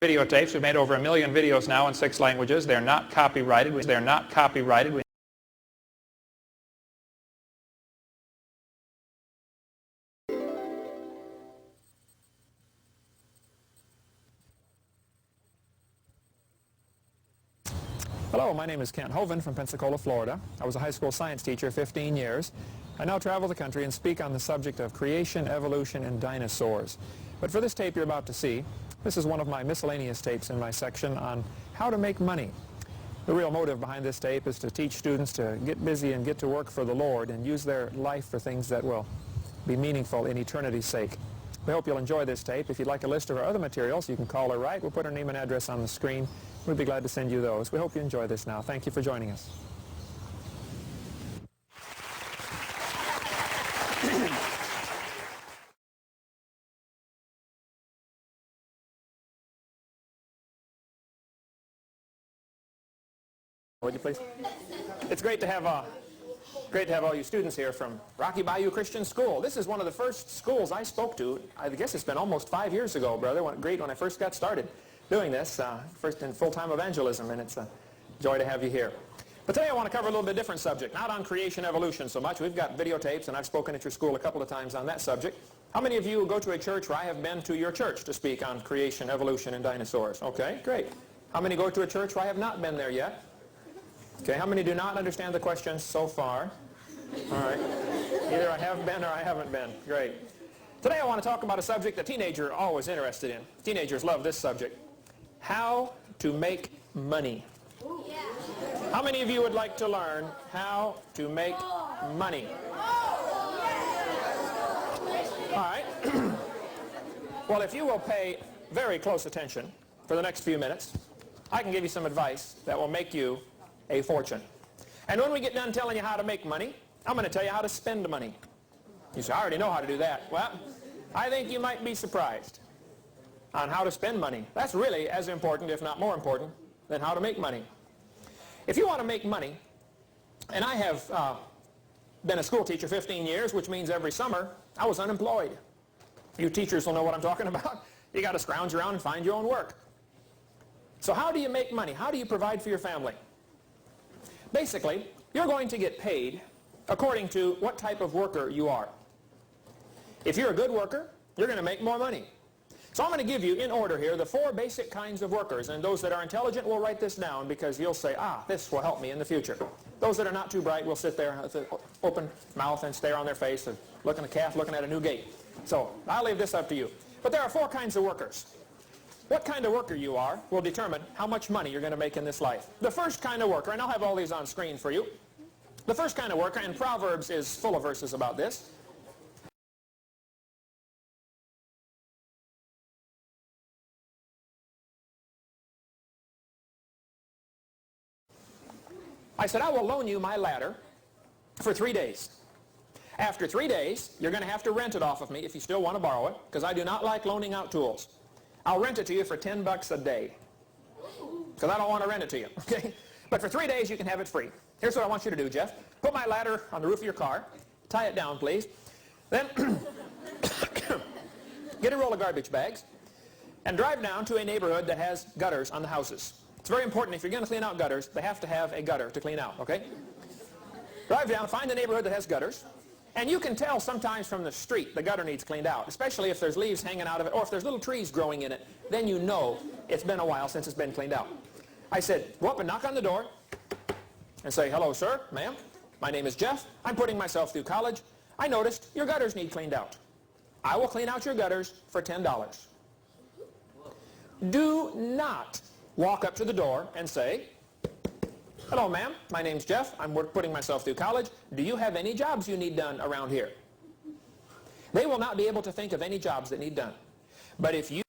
Videotapes. We've made over 1 million videos now in 6 languages. They're not copyrighted. They're not copyrighted. Hello, my name is Kent Hovind from Pensacola, Florida. I was a high school science teacher 15 years. I now travel the country and speak on the subject of creation, evolution, and dinosaurs. But for this tape you're about to see, this is one of my miscellaneous tapes in my section on how to make money. The real motive behind this tape is to teach students to get busy and get to work for the Lord and use their life for things that will be meaningful in eternity's sake. We hope you'll enjoy this tape. If you'd like a list of our other materials, you can call or write. We'll put our name and address on the screen. We'd be glad to send you those. We hope you enjoy this now. Thank you for joining us. Would you please? It's great to have all you students here from Rocky Bayou Christian School. This is one of the first schools I spoke to. I guess it's been almost 5 years ago, brother. Great when I first got started doing this, first in full-time evangelism, and it's a joy to have you here. But today I want to cover a little bit different subject, not on creation evolution so much. We've got videotapes, and I've spoken at your school a couple of times on that subject. How many of you go to a church where I have been to your church to speak on creation, evolution, and dinosaurs? Okay, great. How many go to a church where I have not been there yet? Okay, how many do not understand the questions so far? All right. Either I have been or I haven't been. Great. Today I want to talk about a subject that teenagers are always interested in. Teenagers love this subject. How to make money. How many of you would like to learn how to make money? All right. Well, if you will pay very close attention for the next few minutes, I can give you some advice that will make you a fortune. And when we get done telling you how to make money, I'm going to tell you how to spend money. You say, I already know how to do that. Well, I think you might be surprised on how to spend money. That's really as important, if not more important, than how to make money. If you want to make money, and I have been a school teacher 15 years, which means every summer I was unemployed. You teachers will know what I'm talking about. You got to scrounge around and find your own work. So how do you make money? How do you provide for your family? Basically, you're going to get paid according to what type of worker you are. If you're a good worker, you're going to make more money. So I'm going to give you, in order here, the 4 basic kinds of workers. And those that are intelligent will write this down because you'll say, this will help me in the future. Those that are not too bright will sit there with an open mouth and stare on their face and looking at a calf, looking at a new gate. So I'll leave this up to you. But there are 4 kinds of workers. What kind of worker you are will determine how much money you're going to make in this life. The first kind of worker, and I'll have all these on screen for you. The first kind of worker, and Proverbs is full of verses about this. I said, I will loan you my ladder for 3 days. After 3 days, you're going to have to rent it off of me if you still want to borrow it, because I do not like loaning out tools. I'll rent it to you for $10 a day, because I don't want to rent it to you, okay? But for 3 days, you can have it free. Here's what I want you to do, Jeff. Put my ladder on the roof of your car. Tie it down, please. Then get a roll of garbage bags and drive down to a neighborhood that has gutters on the houses. It's very important, if you're going to clean out gutters, they have to have a gutter to clean out, okay? Drive down, find the neighborhood that has gutters. And you can tell sometimes from the street the gutter needs cleaned out, especially if there's leaves hanging out of it or if there's little trees growing in it. Then you know it's been a while since it's been cleaned out. I said, go up and knock on the door and say, hello, sir, ma'am. My name is Jeff. I'm putting myself through college. I noticed your gutters need cleaned out. I will clean out your gutters for $10. Do not walk up to the door and say, hello, ma'am. My name's Jeff. I'm putting myself through college. Do you have any jobs you need done around here? They will not be able to think of any jobs that need done. But if you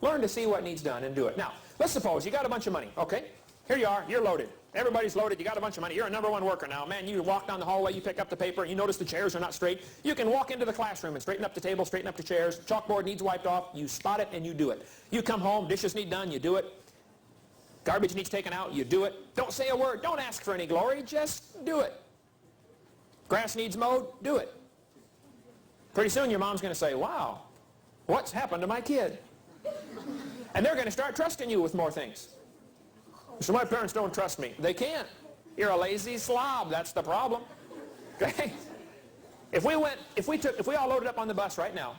learn to see what needs done and do it. Now, let's suppose you got a bunch of money. Okay, here you are. You're loaded. Everybody's loaded. You got a bunch of money. You're a #1 worker now. Man, you walk down the hallway. You pick up the paper. You notice the chairs are not straight. You can walk into the classroom and straighten up the table, straighten up the chairs. Chalkboard needs wiped off. You spot it and you do it. You come home. Dishes need done. You do it. Garbage needs taken out, you do it. Don't say a word, don't ask for any glory, just do it. Grass needs mowed, do it. Pretty soon your mom's going to say, wow, what's happened to my kid? And they're going to start trusting you with more things. So my parents don't trust me. They can't. You're a lazy slob. That's the problem. Okay? If we all loaded up on the bus right now,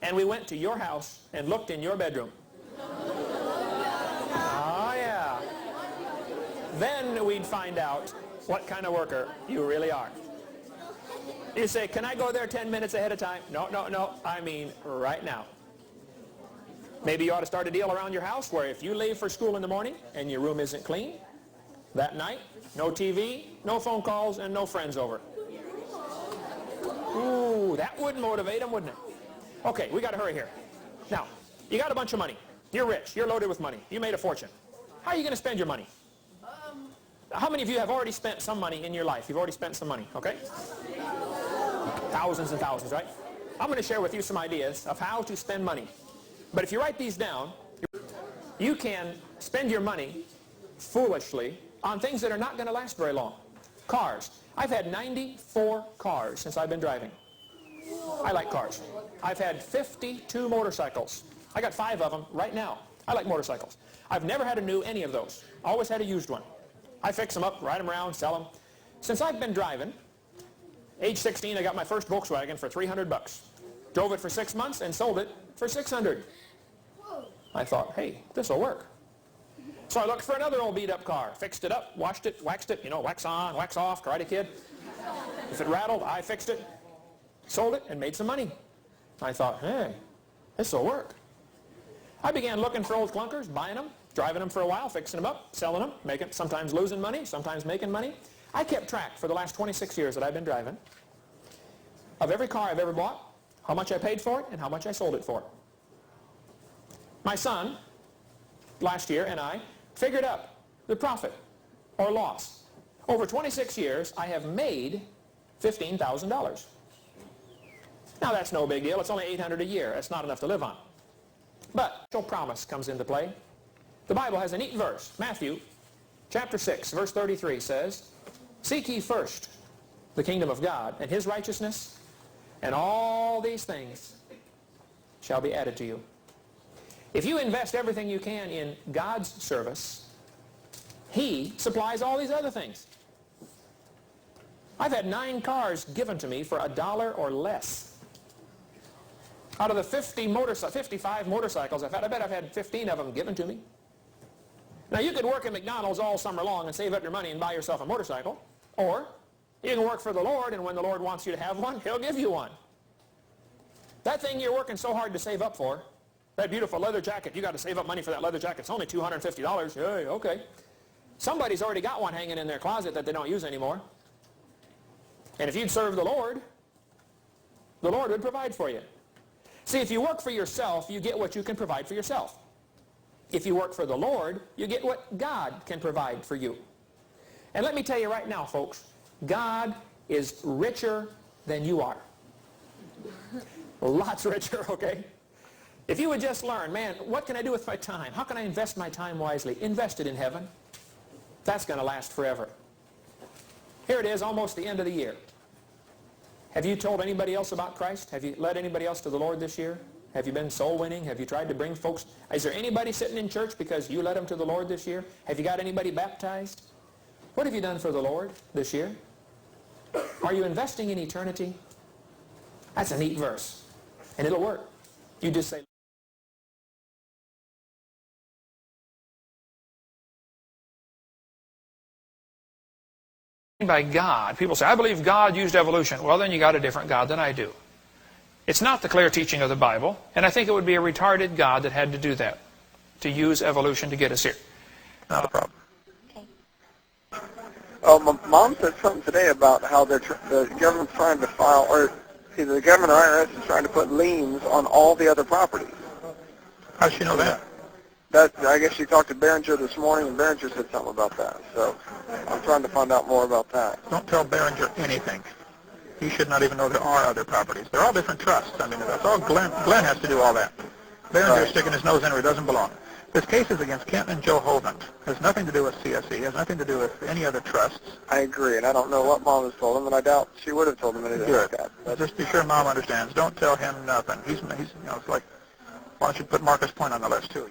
and we went to your house and looked in your bedroom. Oh, yeah. Then we'd find out what kind of worker you really are. You say, can I go there 10 minutes ahead of time? No, no, no. I mean right now. Maybe you ought to start a deal around your house where if you leave for school in the morning and your room isn't clean, that night, no TV, no phone calls, and no friends over. Ooh, that would motivate them, wouldn't it? Okay, we got to hurry here. Now, you got a bunch of money. You're rich. You're loaded with money. You made a fortune. How are you going to spend your money? How many of you have already spent some money in your life? You've already spent some money, okay? Thousands and thousands, right? I'm going to share with you some ideas of how to spend money. But if you write these down, you can spend your money foolishly on things that are not going to last very long. Cars. I've had 94 cars since I've been driving. I like cars. I've had 52 motorcycles. I got 5 of them right now. I like motorcycles. I've never had a new any of those. Always had a used one. I fix them up, ride them around, sell them. Since I've been driving, age 16, I got my first Volkswagen for $300. Drove it for 6 months and sold it for $600. I thought, hey, this will work. So I looked for another old beat-up car, fixed it up, washed it, waxed it, you know, wax on, wax off, Karate Kid. If it rattled, I fixed it, sold it, and made some money. I thought, hey, this will work. I began looking for old clunkers, buying them, driving them for a while, fixing them up, selling them, sometimes losing money, sometimes making money. I kept track for the last 26 years that I've been driving of every car I've ever bought, how much I paid for it, and how much I sold it for. My son, last year, and I figured up the profit or loss. Over 26 years, I have made $15,000. Now, that's no big deal. It's only $800 a year. That's not enough to live on. But no promise comes into play. The Bible has a neat verse. Matthew chapter 6, verse 33 says, seek ye first the kingdom of God and his righteousness, and all these things shall be added to you. If you invest everything you can in God's service, he supplies all these other things. I've had 9 cars given to me for $1 or less. Out of the 55 motorcycles I've had, I bet I've had 15 of them given to me. Now, you could work at McDonald's all summer long and save up your money and buy yourself a motorcycle. Or you can work for the Lord, and when the Lord wants you to have one, he'll give you one. That thing you're working so hard to save up for, that beautiful leather jacket, you got to save up money for that leather jacket. It's only $250. Hey, okay. Somebody's already got one hanging in their closet that they don't use anymore. And if you'd serve the Lord would provide for you. See, if you work for yourself, you get what you can provide for yourself. If you work for the Lord, you get what God can provide for you. And let me tell you right now, folks, God is richer than you are. Lots richer, okay? If you would just learn, man, what can I do with my time? How can I invest my time wisely? Invest it in heaven. That's going to last forever. Here it is, almost the end of the year. Have you told anybody else about Christ? Have you led anybody else to the Lord this year? Have you been soul winning? Have you tried to bring folks? Is there anybody sitting in church because you led them to the Lord this year? Have you got anybody baptized? What have you done for the Lord this year? Are you investing in eternity? That's a neat verse. And it'll work. You just say, by God. People say, I believe God used evolution. Well, then you got a different God than I do. It's not the clear teaching of the Bible, and I think it would be a retarded God that had to do that, to use evolution to get us here. Not a problem. Okay. Oh, my mom said something today about how the government's trying to file, or either the government or IRS is trying to put liens on all the other properties. How does she know that? I guess she talked to Behringer this morning, and Behringer said something about that. So I'm trying to find out more about that. Don't tell Behringer anything. He should not even know there are other properties. They're all different trusts. I mean, that's all Glenn has to do all that. Behringer's sticking his nose in where he doesn't belong. This case is against Kent and Joe Hovind. It has nothing to do with CSE. It has nothing to do with any other trusts. I agree, and I don't know what Mom has told him, and I doubt she would have told him anything like that. But just be sure Mom understands. Don't tell him nothing. He's you know, it's like Why don't you put Marcus Point on the list, too?